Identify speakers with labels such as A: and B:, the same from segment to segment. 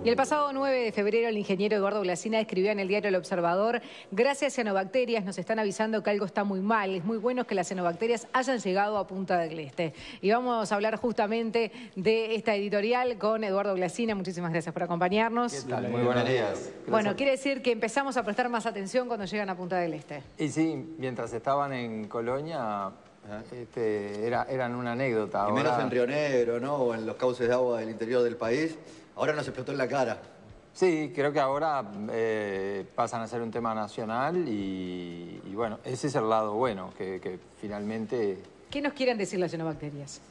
A: Y el pasado 9 de febrero el ingeniero Eduardo Glasina escribió en el diario El Observador: gracias cianobacterias nos están avisando que algo está muy mal. Es muy bueno que las cianobacterias hayan llegado a Punta del Este. Y vamos a hablar justamente de esta editorial con Eduardo Glasina. Muchísimas gracias por acompañarnos.
B: ¿Qué tal? Muy buenos días. Gracias.
A: Bueno, quiere decir que empezamos a prestar más atención cuando llegan a Punta del Este.
B: Y sí, mientras estaban en Colonia, eran una anécdota.
C: Y menos en Río Negro, ¿no? O en los cauces de agua del interior del país. Ahora nos explotó en la cara.
B: Sí, creo que ahora pasan a ser un tema nacional y bueno, ese es el lado bueno, que finalmente...
A: ¿Qué nos quieren decir las cianobacterias?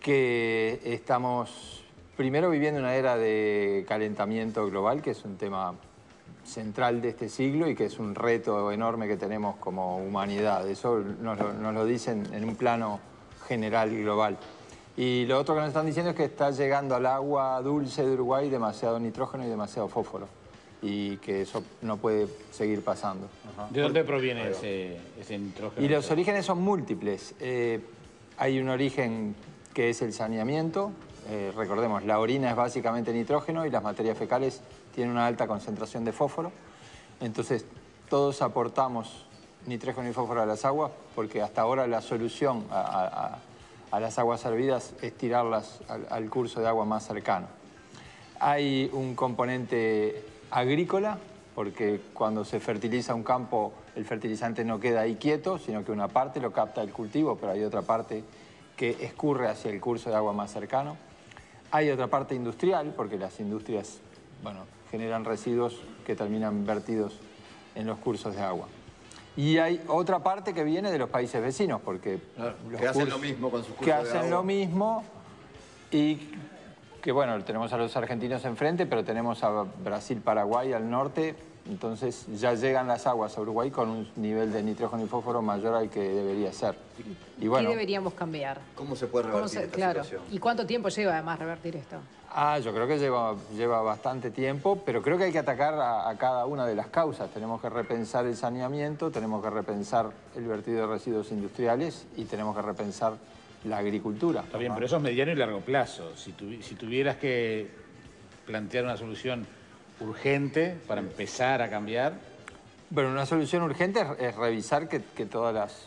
B: Que estamos primero viviendo una era de calentamiento global, que es un tema central de este siglo y que es un reto enorme que tenemos como humanidad. Eso nos lo dicen en un plano general y global. Y lo otro que nos están diciendo es que está llegando al agua dulce de Uruguay demasiado nitrógeno y demasiado fósforo. Y que eso no puede seguir pasando.
D: ¿De dónde proviene ese nitrógeno?
B: Y los orígenes son múltiples. Hay un origen que es el saneamiento. Recordemos, la orina es básicamente nitrógeno y las materias fecales tienen una alta concentración de fósforo. Entonces, todos aportamos nitrógeno y fósforo a las aguas porque hasta ahora la solución a las aguas hervidas es tirarlas al curso de agua más cercano. Hay un componente agrícola, porque cuando se fertiliza un campo, el fertilizante no queda ahí quieto, sino que una parte lo capta el cultivo, pero hay otra parte que escurre hacia el curso de agua más cercano. Hay otra parte industrial, porque las industrias, bueno, generan residuos que terminan vertidos en los cursos de agua. Y hay otra parte que viene de los países vecinos, porque...
C: Claro, que hacen lo mismo con sus cursos
B: que
C: de
B: hacen
C: agua.
B: lo mismo y que, bueno, tenemos a los argentinos enfrente, pero tenemos a Brasil, Paraguay al norte. Entonces ya llegan las aguas a Uruguay con un nivel de nitrógeno y fósforo mayor al que debería ser. Y bueno,
A: ¿qué deberíamos cambiar?
C: ¿Cómo se puede revertir esta situación?
A: ¿Y cuánto tiempo lleva además revertir esto?
B: yo creo que lleva bastante tiempo, pero creo que hay que atacar a cada una de las causas. Tenemos que repensar el saneamiento, tenemos que repensar el vertido de residuos industriales y tenemos que repensar la agricultura.
D: Está bien, pero eso es mediano y largo plazo. Si tuvieras que plantear una solución urgente para empezar a cambiar...
B: Bueno, una solución urgente es revisar que todas las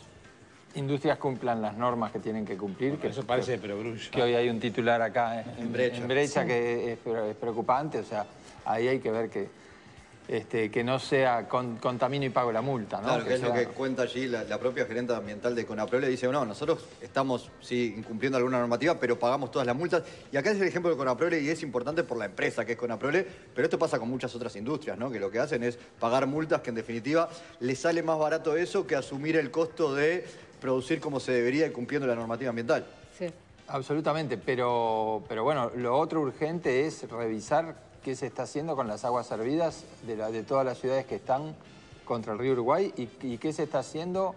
B: industrias cumplan las normas que tienen que cumplir.
D: Bueno, eso parece de perogrullo.
B: Que hoy hay un titular acá en Brecha
A: sí,
B: que es preocupante. O sea, ahí hay que ver que no sea contamino y pago la multa, ¿no?
C: Claro, que es lo que cuenta allí la propia gerente ambiental de Conaprole. Dice, no, nosotros estamos, sí, incumpliendo alguna normativa, pero pagamos todas las multas. Y acá es el ejemplo de Conaprole y es importante por la empresa que es Conaprole, pero esto pasa con muchas otras industrias, ¿no? Que lo que hacen es pagar multas que en definitiva les sale más barato eso que asumir el costo de producir como se debería y cumpliendo la normativa ambiental.
A: Sí.
B: Absolutamente, pero bueno, lo otro urgente es revisar qué se está haciendo con las aguas hervidas de todas las ciudades que están contra el río Uruguay y qué se está haciendo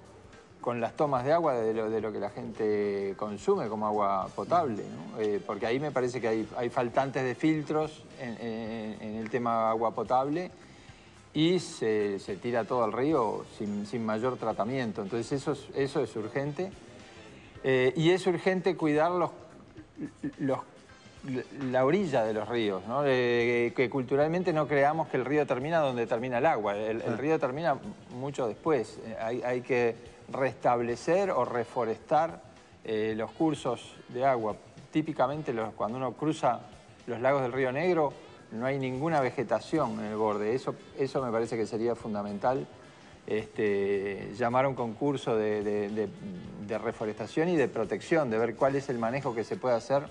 B: con las tomas de agua de lo que la gente consume como agua potable, ¿no? Porque ahí me parece que hay faltantes de filtros en el tema agua potable y se tira todo al río sin mayor tratamiento. Entonces eso es urgente. Y es urgente cuidar la orilla de los ríos, ¿no? Que culturalmente no creamos que el río termina donde termina el agua. El río termina mucho después. Hay que restablecer o reforestar los cursos de agua. Típicamente cuando uno cruza los lagos del Río Negro no hay ninguna vegetación en el borde. Eso me parece que sería fundamental. Llamar a un concurso de reforestación y de protección, de ver cuál es el manejo que se puede hacer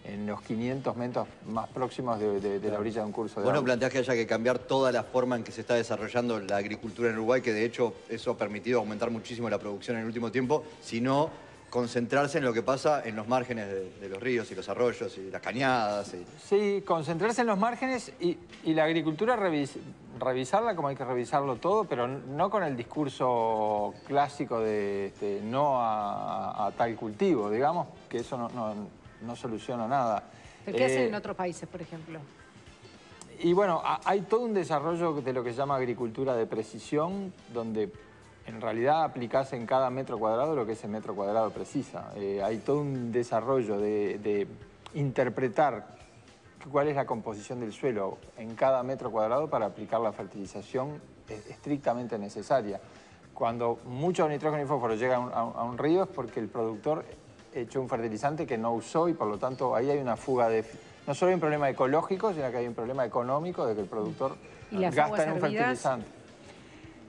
B: en los 500 metros más próximos de la orilla de un curso de agua.
C: Bueno, planteás que haya que cambiar toda la forma en que se está desarrollando la agricultura en Uruguay, que de hecho eso ha permitido aumentar muchísimo la producción en el último tiempo, sino concentrarse en lo que pasa en los márgenes de los ríos y los arroyos y las cañadas.
B: Sí, concentrarse en los márgenes y la agricultura revisarla como hay que revisarlo todo, pero no con el discurso clásico de no a tal cultivo, digamos, que eso no soluciona nada.
A: ¿Pero qué hacen en otros países, por ejemplo?
B: Y bueno, hay todo un desarrollo de lo que se llama agricultura de precisión, donde en realidad aplicás en cada metro cuadrado lo que ese metro cuadrado precisa. Hay todo un desarrollo de interpretar cuál es la composición del suelo en cada metro cuadrado para aplicar la fertilización estrictamente necesaria. Cuando mucho nitrógeno y fósforo llegan a un río es porque el productor echó un fertilizante que no usó y por lo tanto ahí hay una fuga de... No solo hay un problema ecológico, sino que hay un problema económico de que el productor gasta en un fertilizante.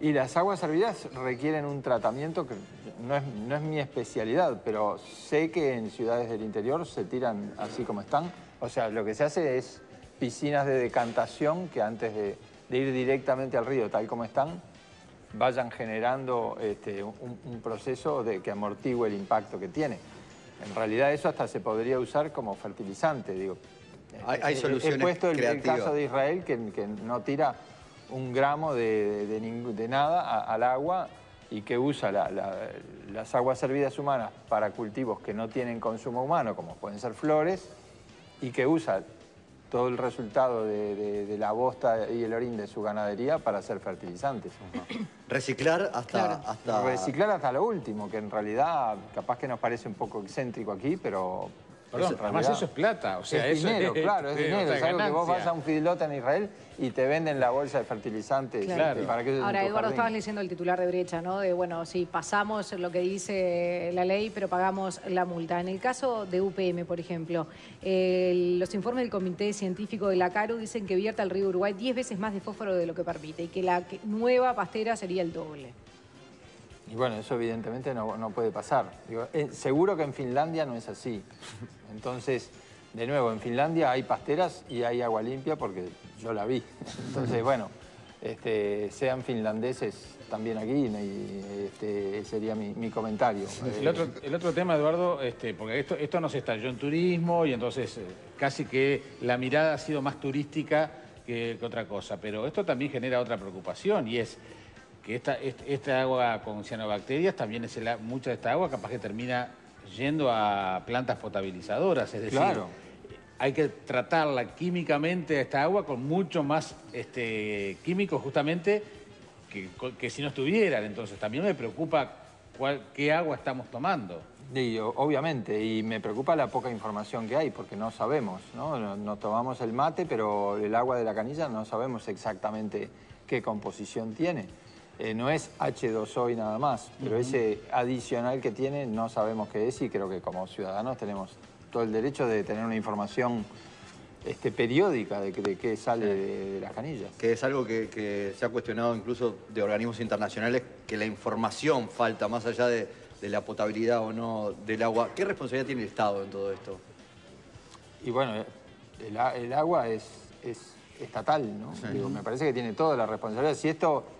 B: Y las aguas hervidas requieren un tratamiento que no es mi especialidad, pero sé que en ciudades del interior se tiran así como están. O sea, lo que se hace es piscinas de decantación que antes de ir directamente al río tal como están, vayan generando un proceso que amortigue el impacto que tiene. En realidad eso hasta se podría usar como fertilizante, digo.
C: Hay soluciones
B: he puesto el
C: creativas.
B: caso de Israel que no tira un gramo de nada al agua y que usa las aguas hervidas humanas para cultivos que no tienen consumo humano, como pueden ser flores, y que usa todo el resultado de la bosta y el orín de su ganadería para hacer fertilizantes.
C: Reciclar hasta...
B: Reciclar hasta lo último, que en realidad capaz que nos parece un poco excéntrico aquí, pero...
D: Perdón, además eso es plata, o sea,
B: es
D: eso
B: dinero, claro, es dinero. Es algo que vos
D: ganancia.
B: vas a un feedlot en Israel y te venden la bolsa de fertilizantes.
A: Claro.
B: Para que
A: Ahora, Eduardo, estabas leyendo el titular de Brecha, ¿no? De, bueno, sí, pasamos lo que dice la ley, pero pagamos la multa. En el caso de UPM, por ejemplo, los informes del Comité Científico de la CARU dicen que vierte al río Uruguay 10 veces más de fósforo de lo que permite y que la nueva pastera sería el doble.
B: Y bueno, eso evidentemente no puede pasar. Digo, seguro que en Finlandia no es así. Entonces, de nuevo, en Finlandia hay pasteras y hay agua limpia porque yo la vi. Entonces, bueno, sean finlandeses también aquí y sería mi comentario.
D: El otro tema, Eduardo, porque esto nos estalló en turismo y entonces casi que la mirada ha sido más turística que otra cosa. Pero esto también genera otra preocupación y es que esta agua con cianobacterias también mucha de esta agua capaz que termina yendo a plantas potabilizadoras, es decir,
B: claro,
D: hay que tratarla químicamente a esta agua con mucho más químicos justamente que si no estuvieran. Entonces también me preocupa qué agua estamos tomando.
B: Digo, obviamente, y me preocupa la poca información que hay, porque no sabemos, ¿no? Nos tomamos el mate, pero el agua de la canilla no sabemos exactamente qué composición tiene. No es H2O y nada más, pero ese adicional que tiene no sabemos qué es y creo que como ciudadanos tenemos todo el derecho de tener una información periódica de qué sale de las canillas.
C: Que es algo que se ha cuestionado incluso de organismos internacionales, que la información falta más allá de la potabilidad o no del agua. ¿Qué responsabilidad tiene el Estado en todo esto?
B: Y bueno, el agua es estatal, ¿no? Digo, me parece que tiene toda la responsabilidad.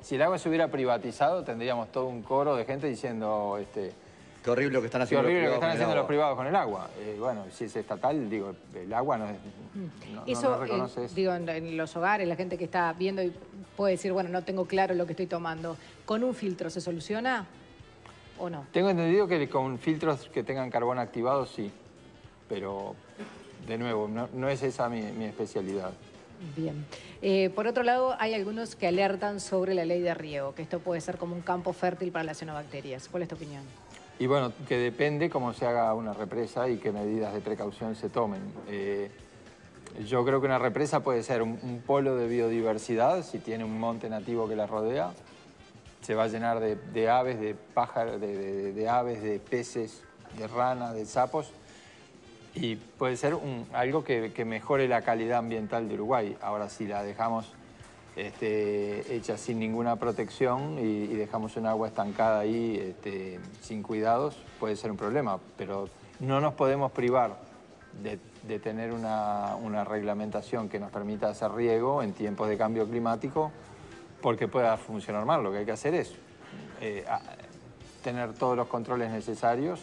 B: Si el agua se hubiera privatizado, tendríamos todo un coro de gente diciendo...
C: Qué horrible lo que están haciendo
B: los privados con el agua. Bueno, si es estatal, digo, el agua no reconoce eso.
A: Digo, en los hogares, la gente que está viendo y puede decir, bueno, no tengo claro lo que estoy tomando. ¿Con un filtro se soluciona o no?
B: Tengo entendido que con filtros que tengan carbón activado, sí. Pero, de nuevo, no es esa mi especialidad.
A: Bien. Por otro lado, hay algunos que alertan sobre la ley de riego, que esto puede ser como un campo fértil para las cianobacterias. ¿Cuál es tu opinión?
B: Y bueno, que depende cómo se haga una represa y qué medidas de precaución se tomen. Yo creo que una represa puede ser un polo de biodiversidad, si tiene un monte nativo que la rodea. Se va a llenar de aves, de pájaros, de aves, de peces, de ranas, de sapos. Y puede ser algo que mejore la calidad ambiental de Uruguay. Ahora, si la dejamos hecha sin ninguna protección y dejamos un agua estancada ahí sin cuidados, puede ser un problema. Pero no nos podemos privar de tener una reglamentación que nos permita hacer riego en tiempos de cambio climático porque pueda funcionar mal. Lo que hay que hacer es tener todos los controles necesarios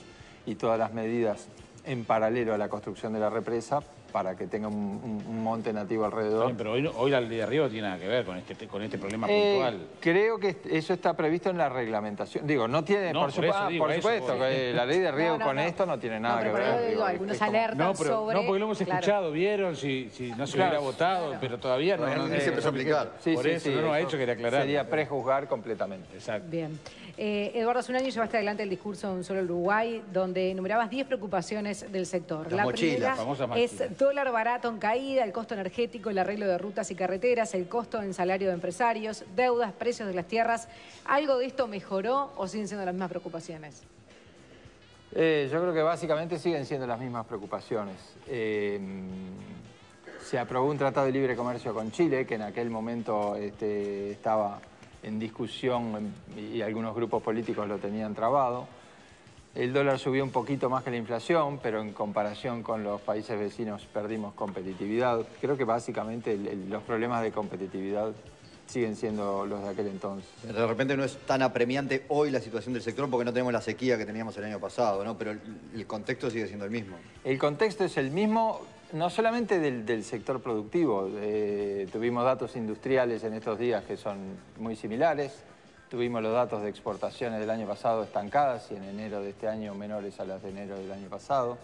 B: y todas las medidas en paralelo a la construcción de la represa para que tenga un monte nativo alrededor.
D: Bien, pero hoy la ley de riego tiene nada que ver con este problema puntual.
B: Creo que eso está previsto en la reglamentación. Digo, no tiene, por supuesto, que la ley de riego con esto no tiene nada que ver.
A: Digo, algunos alertan sobre...
D: No, porque lo hemos escuchado, vieron, si no se hubiera votado, pero todavía no
C: se empezó a aplicar.
D: Por eso no lo ha hecho, quería aclarar.
B: Sería prejuzgar completamente.
D: Exacto.
A: Bien. Eduardo, hace un año llevaste adelante el discurso de Un Solo Uruguay, donde enumerabas 10 preocupaciones del sector.
C: La
A: primera
C: famosas
A: es
C: mochilas.
A: Dólar barato en caída, el costo energético, el arreglo de rutas y carreteras, el costo en salario de empresarios, deudas, precios de las tierras. ¿Algo de esto mejoró o siguen siendo las mismas preocupaciones?
B: Yo creo que básicamente siguen siendo las mismas preocupaciones. Se aprobó un tratado de libre comercio con Chile, que en aquel momento estaba en discusión y algunos grupos políticos lo tenían trabado. El dólar subió un poquito más que la inflación, pero en comparación con los países vecinos perdimos competitividad. Creo que básicamente los problemas de competitividad siguen siendo los de aquel entonces.
C: De repente no es tan apremiante hoy la situación del sector porque no tenemos la sequía que teníamos el año pasado, ¿no? Pero el contexto sigue siendo el mismo.
B: El contexto es el mismo, no solamente del sector productivo. Tuvimos datos industriales en estos días que son muy similares. Tuvimos los datos de exportaciones del año pasado estancadas y en enero de este año menores a las de enero del año pasado.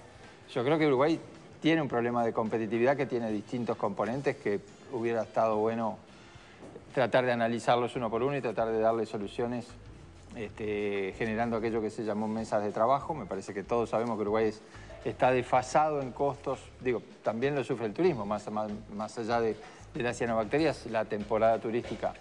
B: Yo creo que Uruguay tiene un problema de competitividad que tiene distintos componentes que hubiera estado bueno tratar de analizarlos uno por uno y tratar de darle soluciones generando aquello que se llamó mesas de trabajo. Me parece que todos sabemos que Uruguay está desfasado en costos. Digo, también lo sufre el turismo, más allá de las cianobacterias, la temporada turística.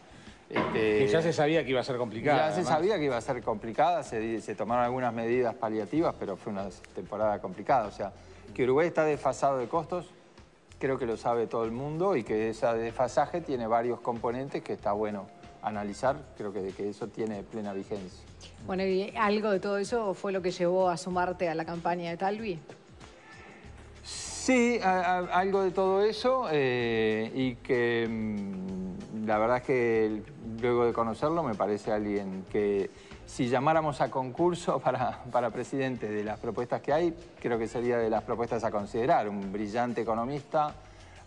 D: Que ya se sabía que iba a ser complicada.
B: Ya se sabía que iba a ser complicada, se tomaron algunas medidas paliativas, pero fue una temporada complicada. O sea, que Uruguay está desfasado de costos, creo que lo sabe todo el mundo y que ese desfasaje tiene varios componentes que está bueno analizar. Creo que eso tiene plena vigencia.
A: Bueno, ¿y algo de todo eso fue lo que llevó a sumarte a la campaña de Talvi?
B: Sí, algo de todo eso y que la verdad es que luego de conocerlo me parece alguien que si llamáramos a concurso para presidente de las propuestas que hay, creo que sería de las propuestas a considerar. Un brillante economista,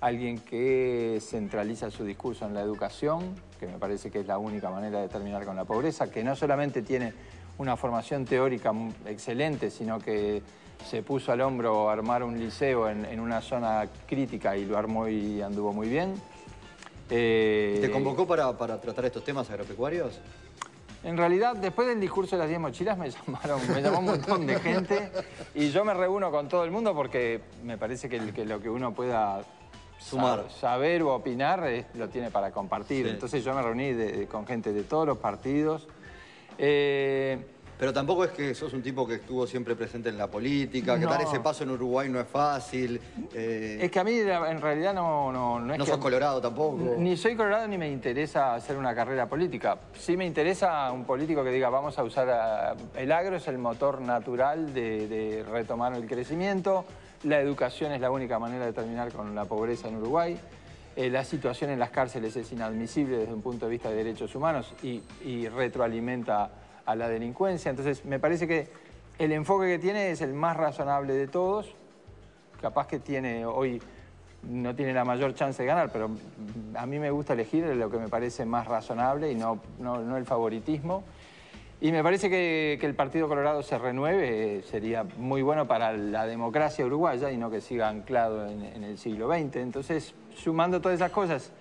B: alguien que centraliza su discurso en la educación, que me parece que es la única manera de terminar con la pobreza, que no solamente tiene una formación teórica excelente, sino que se puso al hombro armar un liceo en una zona crítica y lo armó y anduvo muy bien.
C: ¿Te convocó para tratar estos temas agropecuarios?
B: En realidad, después del discurso de las 10 mochilas me llamó un montón de gente y yo me reúno con todo el mundo porque me parece que lo que uno pueda saber o opinar lo tiene para compartir. Sí. Entonces yo me reuní con gente de todos los partidos.
C: Pero tampoco es que sos un tipo que estuvo siempre presente en la política, que dar ese paso en Uruguay no es fácil.
B: Es que a mí en realidad no es que...
C: No sos colorado tampoco.
B: Ni soy colorado ni me interesa hacer una carrera política. Sí me interesa un político que diga vamos a usar... El agro es el motor natural de retomar el crecimiento. La educación es la única manera de terminar con la pobreza en Uruguay. La situación en las cárceles es inadmisible desde un punto de vista de derechos humanos y retroalimenta a la delincuencia. Entonces, me parece que el enfoque que tiene es el más razonable de todos. Capaz que hoy no tiene la mayor chance de ganar, pero a mí me gusta elegir lo que me parece más razonable y no el favoritismo. Y me parece que el Partido Colorado se renueve, sería muy bueno para la democracia uruguaya y no que siga anclado en el siglo XX. Entonces, sumando todas esas cosas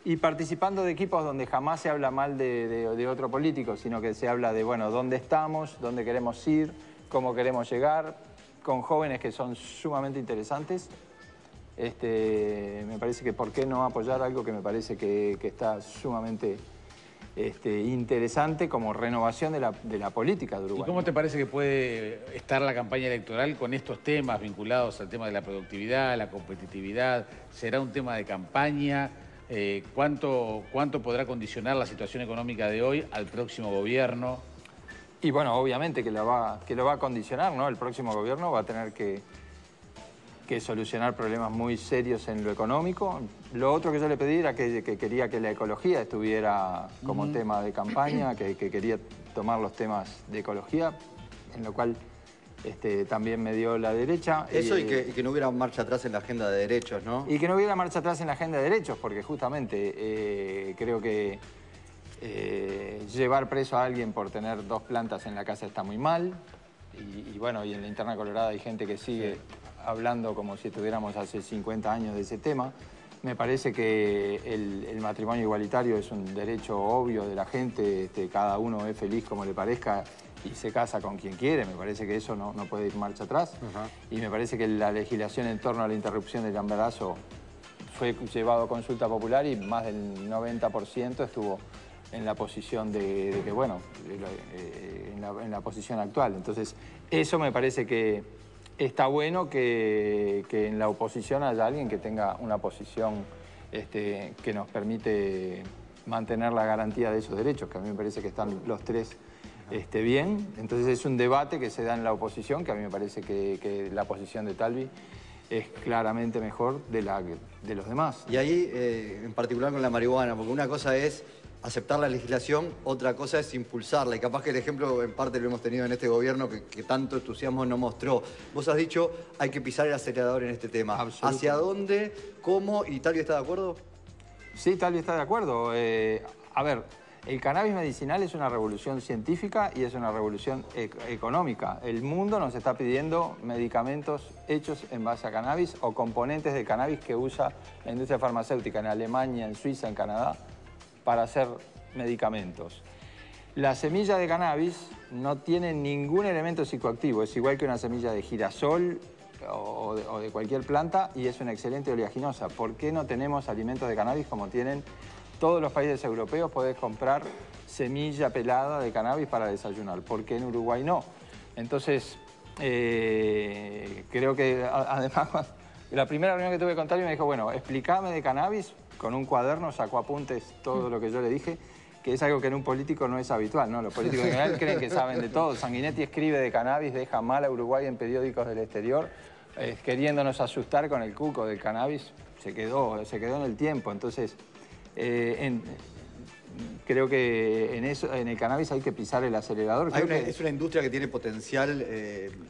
B: y participando de equipos donde jamás se habla mal de otro político, sino que se habla de, bueno, dónde estamos, dónde queremos ir, cómo queremos llegar, con jóvenes que son sumamente interesantes. Me parece que por qué no apoyar algo que me parece que está sumamente interesante como renovación de la política de Uruguay.
D: ¿Y cómo te parece que puede estar la campaña electoral con estos temas vinculados al tema de la productividad, la competitividad? ¿Será un tema de campaña? ¿Cuánto podrá condicionar la situación económica de hoy al próximo gobierno?
B: Y bueno, obviamente que lo va a condicionar, ¿no? El próximo gobierno va a tener que solucionar problemas muy serios en lo económico. Lo otro que yo le pedí era que quería que la ecología estuviera como tema de campaña, que quería tomar los temas de ecología, en lo cual también me dio la derecha.
C: Eso y que no hubiera marcha atrás en la agenda de derechos, ¿no?
B: Y que no hubiera marcha atrás en la agenda de derechos, porque justamente creo que llevar preso a alguien por tener 2 plantas en la casa está muy mal. Y bueno, y en la interna colorada hay gente que sigue hablando como si estuviéramos hace 50 años de ese tema. Me parece que el matrimonio igualitario es un derecho obvio de la gente, cada uno es feliz como le parezca y se casa con quien quiere. Me parece que eso no puede ir marcha atrás. Y me parece que la legislación en torno a la interrupción del embarazo fue llevado a consulta popular y más del 90% estuvo en la posición de que, bueno, en la posición actual. Entonces, eso me parece que está bueno que en la oposición haya alguien que tenga una posición que nos permite mantener la garantía de esos derechos, que a mí me parece que están los tres bien. Entonces es un debate que se da en la oposición, que a mí me parece que la posición de Talvi es claramente mejor de los demás.
C: Y ahí, en particular con la marihuana, porque una cosa es aceptar la legislación, otra cosa es impulsarla. Y capaz que el ejemplo en parte lo hemos tenido en este gobierno que tanto entusiasmo no mostró. Vos has dicho, hay que pisar el acelerador en este tema. ¿Hacia dónde? ¿Cómo? ¿Y Talvi está de acuerdo?
B: Sí, Talvi está de acuerdo. A ver, el cannabis medicinal es una revolución científica y es una revolución económica. El mundo nos está pidiendo medicamentos hechos en base a cannabis o componentes de cannabis que usa la industria farmacéutica en Alemania, en Suiza, en Canadá, para hacer medicamentos. La semilla de cannabis no tiene ningún elemento psicoactivo, es igual que una semilla de girasol o de cualquier planta y es una excelente oleaginosa. ¿Por qué no tenemos alimentos de cannabis como tienen todos los países europeos? Podés comprar semilla pelada de cannabis para desayunar. ¿Por qué en Uruguay no? Entonces, creo que además, la primera reunión que tuve con Talvi me dijo, bueno, explícame de cannabis. Con un cuaderno sacó apuntes todo lo que yo le dije, que es algo que en un político no es habitual, ¿no? Los políticos en general creen que saben de todo. Sanguinetti escribe de cannabis, deja mal a Uruguay en periódicos del exterior, queriéndonos asustar con el cuco del cannabis. Se quedó en el tiempo. Entonces, creo que en el cannabis hay que pisar el acelerador.
C: Es una industria que tiene potencial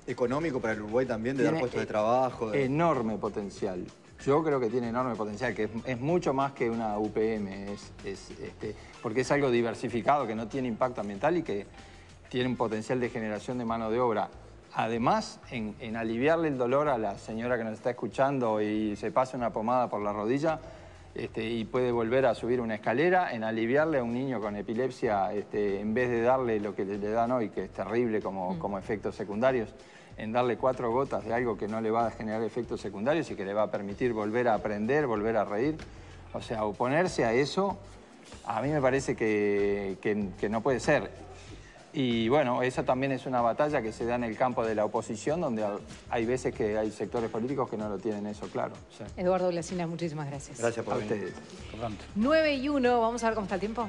C: económico para el Uruguay también, de dar puestos de trabajo.
B: Enorme potencial. Yo creo que tiene enorme potencial, que es mucho más que una UPM, porque es algo diversificado, que no tiene impacto ambiental y que tiene un potencial de generación de mano de obra. Además, en aliviarle el dolor a la señora que nos está escuchando y se pasa una pomada por la rodilla y puede volver a subir una escalera, en aliviarle a un niño con epilepsia, en vez de darle lo que le dan hoy, que es terrible como efectos secundarios, en darle 4 gotas de algo que no le va a generar efectos secundarios y que le va a permitir volver a aprender, volver a reír. O sea, oponerse a eso, a mí me parece que no puede ser. Y bueno, esa también es una batalla que se da en el campo de la oposición, donde hay veces que hay sectores políticos que no lo tienen eso claro.
A: Eduardo Blasina, muchísimas gracias.
C: Gracias por
B: venir.
C: ustedes.
A: 9:01, vamos a ver cómo está el tiempo.